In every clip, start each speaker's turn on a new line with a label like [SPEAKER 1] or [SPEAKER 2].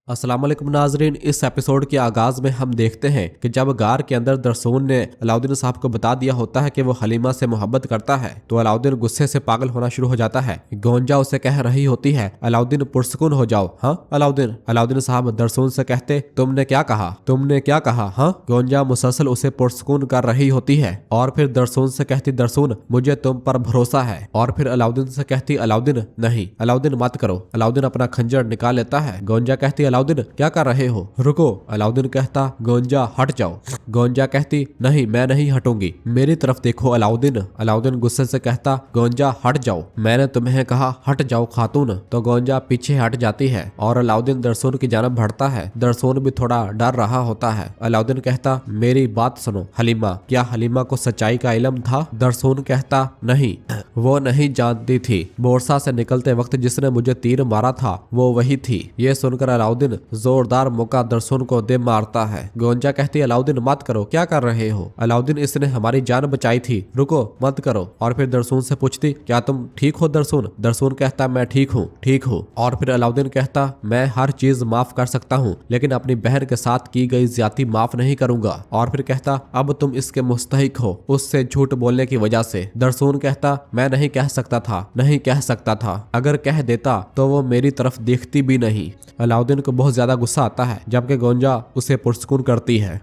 [SPEAKER 1] अस्सलाम वालेकुम नाजरीन। इस एपिसोड के आगाज में हम देखते हैं कि जब गार के अंदर दरसून ने अलाउद्दीन साहब को बता दिया होता है कि वो हलीमा से मोहब्बत करता है तो अलाउद्दीन गुस्से से पागल होना शुरू हो जाता है। गोंजा उसे कह रही होती है, अलाउद्दीन पुरसुकून हो जाओ। हाँ अलाउद्दीन। अलाउद्दीन साहब दरसून से कहते, तुमने क्या कहा, तुमने क्या कहा। हाँ। गोंजा मुसलसल उसे पुरसुकून कर रही होती है और फिर दरसून से कहती, दरसून मुझे तुम पर भरोसा है। और फिर अलाउद्दीन से कहती, अलाउद्दीन नहीं, अलाउद्दीन मत करो। अलाउद्दीन अपना खंजर निकाल लेता है। गोंजा कहती, अलाउद्दीन क्या कर रहे हो, रुको। अलाउद्दीन कहता, गोंजा हट जाओ। गोंजा कहती, नहीं मैं नहीं हटूंगी, मेरी तरफ देखो अलाउद्दीन। अलाउद्दीन गुस्से से कहता, गोंजा हट जाओ, मैंने तुम्हें कहा हट जाओ खातून। तो गोंजा पीछे हट जाती है और अलाउद्दीन दरसून की जानब बढ़ता है। दरसून भी थोड़ा डर रहा होता है। अलाउद्दीन कहता, मेरी बात सुनो हलीमा, क्या हलीमा को सच्चाई का इल्म था। दरसून कहता, नहीं, वो नहीं जानती थी। बोरसा से निकलते वक्त जिसने मुझे तीर मारा था वो वही थी। ये सुनकर अलाउद्दीन जोरदार मुक्का दरसून को दे मारता है। गोंजा कहती, अलाउद्दीन मत करो, क्या कर रहे हो। अलाउद्दीन, इसने हमारी जान बचाई थी, रुको मत करो। और फिर दरसून से पूछती, क्या तुम ठीक हो दरसून। दरसून कहता, मैं ठीक हूँ, ठीक हूँ। और फिर अलाउद्दीन कहता, मैं हर चीज माफ कर सकता हूँ लेकिन अपनी बहन के साथ की गई ज्यादती माफ नहीं करूंगा। और फिर कहता, अब तुम इसके मुस्तहिक हो उससे झूठ बोलने की वजह से। दरसून कहता, मैं नहीं कह सकता था, नहीं कह सकता था, अगर कह देता तो वो मेरी तरफ देखती भी नहीं। अलाउद्दीन को बहुत ज्यादा गुस्सा आता है जबकि गोंजा उसे पुरस्कुन करती है।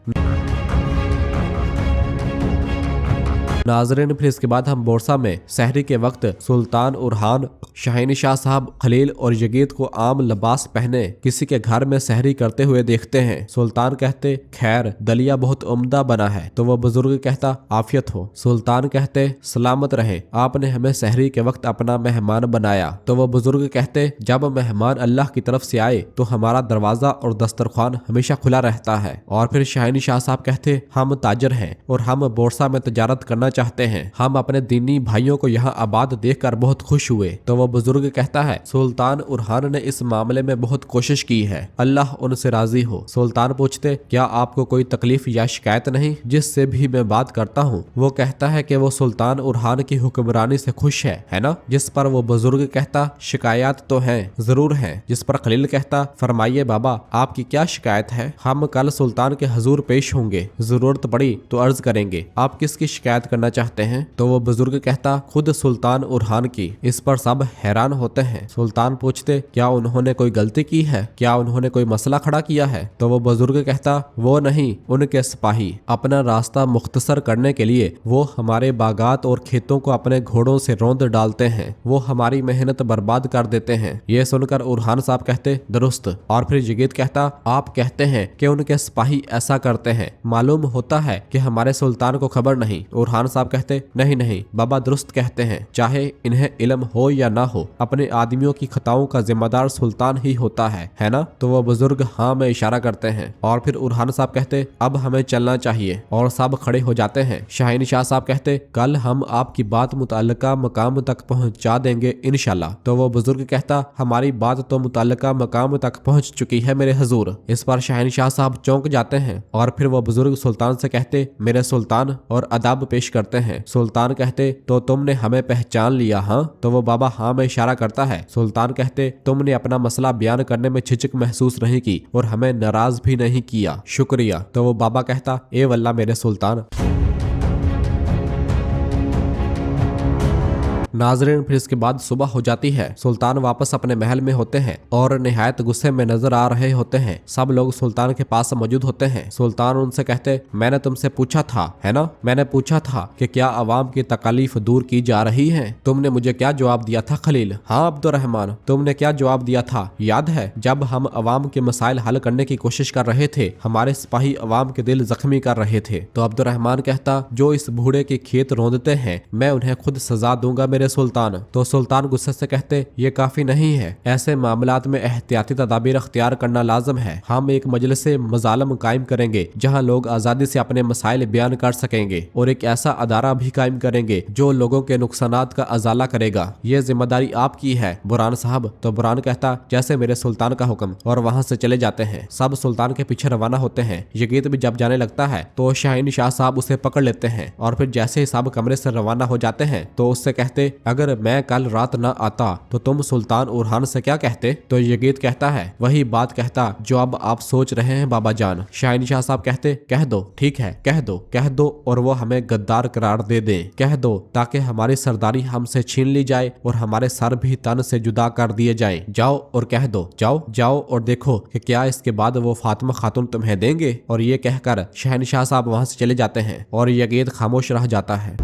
[SPEAKER 1] नाजरीन, फिर इसके बाद हम बोरसा में सहरी के वक्त सुल्तान उरहान, शाहीन शाह साहब, खलील और यगीत को आम लिबास पहने किसी के घर में सहरी करते हुए देखते हैं। सुल्तान कहते, खैर दलिया बहुत उम्दा बना है। तो वह बुजुर्ग कहता, आफियत हो। सुल्तान कहते, सलामत रहे, आपने हमें सहरी के वक्त अपना मेहमान बनाया। तो वह बुजुर्ग कहते, जब मेहमान अल्लाह की तरफ से आए तो हमारा दरवाजा और दस्तरखान हमेशा खुला रहता है। और फिर शाहीन शाह साहब कहते, हम ताजर हैं और हम बोरसा में तजारत करना चाहते हैं, हम अपने दीनी भाइयों को यहाँ आबाद देखकर बहुत खुश हुए। तो वह बुजुर्ग कहता है, सुल्तान उरहान ने इस मामले में बहुत कोशिश की है, अल्लाह उनसे राजी हो। सुल्तान पूछते, क्या आपको कोई तकलीफ या शिकायत नहीं। जिससे भी मैं बात करता हूँ वो कहता है कि वो सुल्तान उरहान की हुक्मरानी से खुश है ना। जिस पर वो बुजुर्ग कहता, शिकायत तो है, जरूर है। जिस पर खलील कहता, फरमाइए बाबा आपकी क्या शिकायत है, हम कल सुल्तान के हजूर पेश होंगे, जरूरत पड़ी तो अर्ज करेंगे, आप किसकी शिकायत करना चाहते हैं। तो वो बुजुर्ग कहता, खुद सुल्तान उरहान की। इस पर सब हैरान होते हैं। सुल्तान पूछते, क्या उन्होंने कोई गलती की है, क्या उन्होंने कोई मसला खड़ा किया है। तो वो बुजुर्ग कहता, वो नहीं, उनके सिपाही अपना रास्ता मुख्तसर करने के लिए वो हमारे बागात और खेतों को अपने घोड़ों से रौंद डालते हैं, वो हमारी मेहनत बर्बाद कर देते हैं। ये सुनकर उरहान साहब कहते, दुरुस्त। और फिर यगीत कहता, आप कहते हैं कि उनके सिपाही ऐसा करते हैं, मालूम होता है कि हमारे सुल्तान को खबर नहीं। उरहान साहब कहते, नहीं नहीं बाबा दुरुस्त कहते हैं, चाहे इन्हें इल्म हो या ना हो, अपने आदमियों की खताओं का जिम्मेदार सुल्तान ही होता है ना। तो वह बुजुर्ग हाँ में इशारा करते हैं। और फिर उरहान साहब कहते, अब हमें चलना चाहिए। और सब खड़े हो जाते हैं। शाहीन शाह साहब कहते, कल हम आपकी बात मुतल्लिका मकाम तक पहुंचा देंगे इंशाल्लाह। तो वो बुजुर्ग कहता, हमारी बात तो मुतल्लिका मकाम तक पहुंच चुकी है मेरे हजूर। इस पर शाहीन शाह साहब चौंक जाते हैं। और फिर वह बुजुर्ग सुल्तान से कहते, मेरे सुल्तान, और अदब पेश करते हैं। सुल्तान कहते, तो तुमने हमें पहचान लिया। हाँ। तो वो बाबा हाँ में इशारा करता है। सुल्तान कहते, तुमने अपना मसला बयान करने में झिझक महसूस नहीं की और हमें नाराज भी नहीं किया, शुक्रिया। तो वो बाबा कहता, ए वल्ला मेरे सुल्तान। नाजरीन, फिर इसके बाद सुबह हो जाती है। सुल्तान वापस अपने महल में होते हैं और निहायत गुस्से में नजर आ रहे होते हैं। सब लोग सुल्तान के पास मौजूद होते हैं। सुल्तान उनसे कहते, मैंने तुमसे पूछा था है ना, मैंने पूछा था कि क्या अवाम की तकलीफ दूर की जा रही है। तुमने मुझे क्या जवाब दिया था खलील। हाँ अब्दुर्रहमान, तुमने क्या जवाब दिया था याद है। जब हम अवाम के मसाइल हल करने की कोशिश कर रहे थे हमारे सिपाही अवाम के दिल जख्मी कर रहे थे। तो अब्दुर्रहमान कहता, जो इस बूढ़े के खेत रौंदते हैं मैं उन्हें खुद सजा दूंगा मेरे सुल्तान। तो सुल्तान गुस्से से कहते, ये काफी नहीं है, ऐसे मामलात में एहतियाती तदाबीर अख्तियार करना लाजम है। हम एक मजलिस मजालम कायम करेंगे जहां लोग आजादी से अपने मसाइल बयान कर सकेंगे और एक ऐसा अदारा भी कायम करेंगे जो लोगों के नुकसानात का अजाला करेगा। ये जिम्मेदारी आपकी है बुरहान साहब। तो बुरहान कहता, जैसे मेरे सुल्तान का हुक्म। और वहां से चले जाते हैं। सब सुल्तान के पीछे रवाना होते हैं। यगीत भी जब जाने लगता है तो शाहीन शाह साहब उसे पकड़ लेते हैं और फिर जैसे ही सब कमरे से रवाना हो जाते हैं तो उससे कहते, अगर मैं कल रात न आता तो तुम सुल्तान उरहान से क्या कहते? तो यगीत कहता है, वही बात कहता जो अब आप सोच रहे हैं बाबा जान। शहनशाह साहब कहते, कह दो, ठीक है, कह दो और वो हमें गद्दार करार दे दें। कह दो ताकि हमारी सरदारी हमसे छीन ली जाए और हमारे सर भी तन से जुदा कर दिए जाएं। जाओ और कह दो, जाओ और देखो कि क्या इसके बाद वो फातिमा खातून तुम्हें देंगे। और ये कहकर शहनशाह साहब वहां से चले जाते हैं और यगीत खामोश रह जाता है।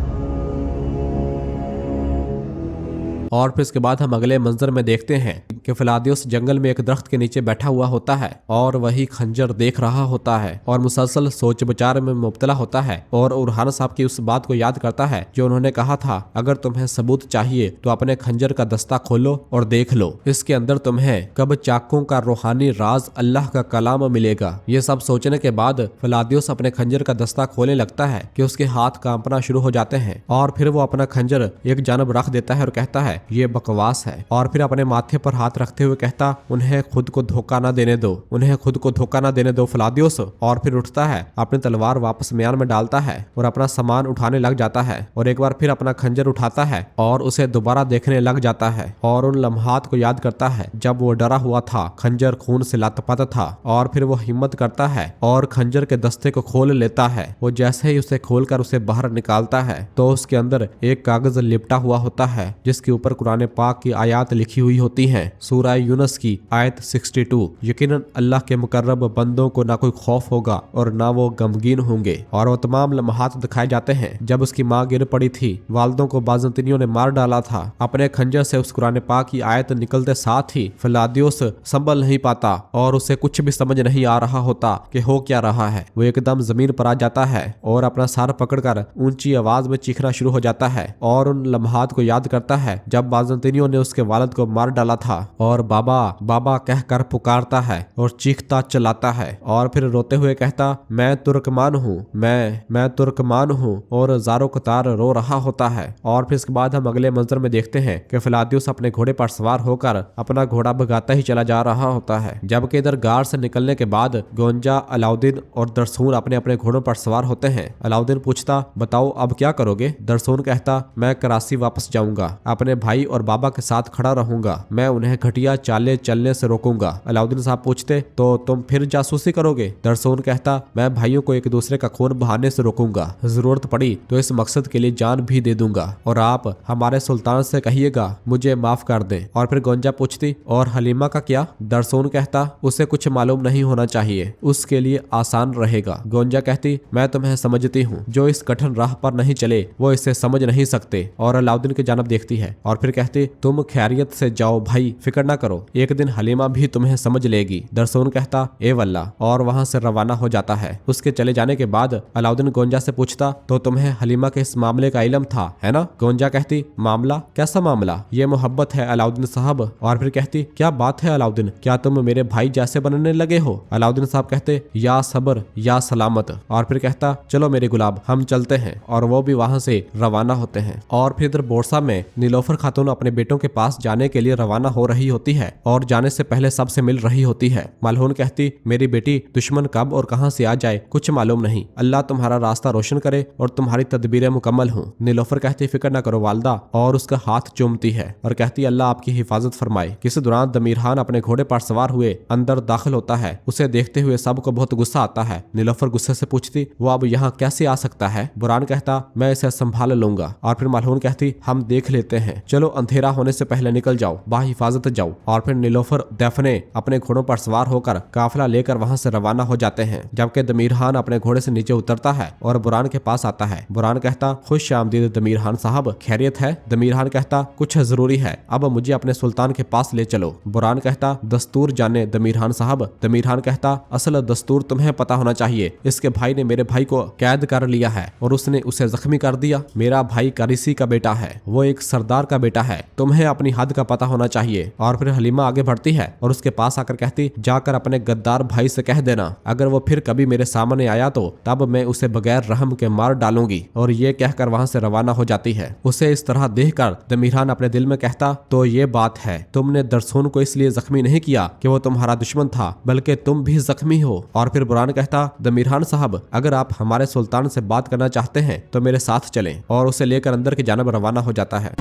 [SPEAKER 1] और फिर इसके बाद हम अगले मंजर में देखते हैं कि फिलादियोस जंगल में एक दरख्त के नीचे बैठा हुआ होता है और वही खंजर देख रहा होता है और मुसलसल सोच विचार में मुब्तला होता है और उरहान साहब की उस बात को याद करता है जो उन्होंने कहा था, अगर तुम्हें सबूत चाहिए तो अपने खंजर का दस्ता खोलो और देख लो, इसके अंदर तुम्हें कब चाकों का रूहानी राज अल्लाह का कलाम मिलेगा। ये सब सोचने के बाद फिलादियोस अपने खंजर का दस्ता खोलने लगता है कि उसके हाथ कांपना शुरू हो जाते हैं और फिर वो अपना खंजर एक जानब रख देता है और कहता है, ये बकवास है। और फिर अपने माथे पर हाथ रखते हुए कहता, उन्हें खुद को धोखा न देने दो, उन्हें खुद को धोखा न देने दो फिलादियोस। और फिर उठता है, अपनी तलवार वापस म्यान में डालता है और अपना सामान उठाने लग जाता है और एक बार फिर अपना खंजर उठाता है और उसे दोबारा देखने लग जाता है और उन लम्हात को याद करता है जब वो डरा हुआ था, खंजर खून से लथपथ था। और फिर वो हिम्मत करता है और खंजर के दस्ते को खोल लेता है। वो जैसे ही उसे खोलकर उसे बाहर निकालता है तो उसके अंदर एक कागज लिपटा हुआ होता है जिसके ऊपर कुरान पाक की आयत लिखी हुई होती हैं। सूरह यूनुस की आयत 62, यकीनन अल्लाह के मुकर्रब बंदों को ना कोई खौफ होगा और ना वो गमगीन होंगे। और वो तमाम लम्हात दिखाए जाते हैं जब उसकी माँ गिर पड़ी थी, वालदों को बाज़ंतीनियों ने मार डाला था। अपने खंजर से उस कुरान पाक की आयत निकलते साथ ही फिलादियोस संभल नहीं पाता और उसे कुछ भी समझ नहीं आ रहा होता कि हो क्या रहा है। वो एकदम जमीन पर आ जाता है और अपना सर पकड़कर ऊंची आवाज में चीखना शुरू हो जाता है और उन लम्हात को याद करता है जब बाज़ंतीनियों ने उसके वालिद को मार डाला था और बाबा बाबा कहकर पुकारता है और चीखता चलाता है और फिर रोते हुए कहता, मैं तुर्कमान हूँ, मैं तुर्कमान हूँ और ज़ारो कतार रो रहा होता है। और फिर इसके बाद हम अगले मंजर में देखते हैं कि फिलादियोस अपने घोड़े पर सवार होकर अपना घोड़ा भगाता ही चला जा रहा होता है, जबकि इधर गार से निकलने के बाद गोंजा, अलाउद्दीन और दरसून अपने अपने घोड़ों पर सवार होते हैं। अलाउद्दीन पूछता, बताओ अब क्या करोगे? दरसून कहता, मैं कराची वापस जाऊंगा, अपने भाई और बाबा के साथ खड़ा रहूंगा, मैं उन्हें घटिया चाले चलने से रोकूंगा। अलाउद्दीन साहब पूछते, तो तुम फिर जासूसी करोगे? दरसून कहता, मैं भाइयों को एक दूसरे का खून बहाने से रोकूंगा, जरूरत पड़ी तो इस मकसद के लिए जान भी दे दूंगा और आप हमारे सुल्तान से कहिएगा मुझे माफ कर दे। और फिर गोंजा पूछती, और हलीमा का क्या? दरसून कहता, उसे कुछ मालूम नहीं होना चाहिए, उसके लिए आसान रहेगा। गोंजा कहती, मैं तुम्हें समझती हूँ, जो इस कठिन राह पर नहीं चले वो इसे समझ नहीं सकते। और अलाउद्दीन की जानब देखती है और फिर कहती, तुम खैरियत से जाओ भाई, फिक्र ना करो, एक दिन हलीमा भी तुम्हें समझ लेगी। दरसून कहता, ए वल्ला, और वहां से रवाना हो जाता है। उसके चले जाने के बाद अलाउद्दीन गोंजा से पूछता, तो तुम्हें हलीमा के इस मामले का इल्म था, है ना? गोंजा कहती, मामला? कैसा मामला? ये मोहब्बत है अलाउद्दीन साहब। और फिर कहती, क्या बात है अलाउद्दीन, क्या तुम मेरे भाई जैसे बनने लगे हो? अलाउद्दीन साहब कहते, या सब्र या सलामत। और फिर कहता, चलो मेरे गुलाब, हम चलते हैं। और वो भी वहां से रवाना होते हैं। और फिर इधर बोरसा में नीलोफर खातून अपने बेटों के पास जाने के लिए रवाना हो रही होती है और जाने से पहले सबसे मिल रही होती है। मलहून कहती, मेरी बेटी, दुश्मन कब और कहां से आ जाए कुछ मालूम नहीं, अल्लाह तुम्हारा रास्ता रोशन करे और तुम्हारी तदबीरें मुकम्मल हों। नीलोफर कहती, फिक्र न करो वालदा, और उसका हाथ चूमती है और कहती, अल्लाह आपकी हिफाजत फरमाए। किसी दौरान दमीरहान अपने घोड़े पर सवार हुए अंदर दाखिल होता है। उसे देखते हुए सबको बहुत गुस्सा आता है। नीलोफर गुस्से से पूछती, वो अब यहाँ कैसे आ सकता है? बुरान कहता, मैं इसे संभाल लूंगा। और फिर मलहून कहती, हम देख लेते हैं, चलो अंधेरा होने से पहले निकल जाओ, बाहिफाजत जाओ। और फिर नीलोफर दफने अपने घोड़ों पर सवार होकर काफिला लेकर वहां से रवाना हो जाते हैं, जबकि दमीरहान अपने घोड़े से नीचे उतरता है और बुरान के पास आता है। बुरान कहता, खुश आमदीद दमीरहान साहब, खैरियत है? दमीरहान कहता, कुछ जरूरी है, अब मुझे अपने सुल्तान के पास ले चलो। बुरान कहता, दस्तूर जाने दमीरहान साहब। दमीरहान कहता, असल दस्तूर तुम्हें पता होना चाहिए, इसके भाई ने मेरे भाई को कैद कर लिया है और उसने उसे जख्मी कर दिया। मेरा भाई कारिसी का बेटा है, वो एक सरदार का बेटा है, तुम्हें अपनी हद का पता होना चाहिए। और फिर हलीमा आगे बढ़ती है और उसके पास आकर कहती, जाकर अपने गद्दार भाई से कह देना, अगर वो फिर कभी मेरे सामने आया तो तब मैं उसे बगैर रहम के मार डालूंगी। और ये कहकर वहां से रवाना हो जाती है। उसे इस तरह देखकर दमीरहान अपने दिल में कहता, तो ये बात है, तुमने दरसून को इसलिए जख्मी नहीं किया कि वो तुम्हारा दुश्मन था, बल्कि तुम भी जख्मी हो। और फिर बुरान कहता, दमीरहान साहब, अगर आप हमारे सुल्तान से बात करना चाहते हैं तो मेरे साथ चलें। और उसे लेकर अंदर की जानब रवाना हो जाता है।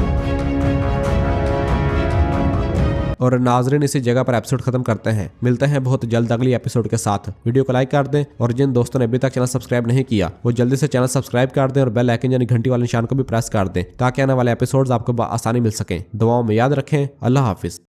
[SPEAKER 1] और नाजरीन इसी जगह पर एपिसोड खत्म करते हैं। मिलते हैं बहुत जल्द अगली एपिसोड के साथ। वीडियो को लाइक कर दें और जिन दोस्तों ने अभी तक चैनल सब्सक्राइब नहीं किया वो जल्दी से चैनल सब्सक्राइब कर दें और बेल आइकन यानी घंटी वाले निशान को भी प्रेस कर दें ताकि आने वाले एपिसोड्स आपको आसानी मिल सकें। दुआओं में याद रखें। अल्लाह हाफिज।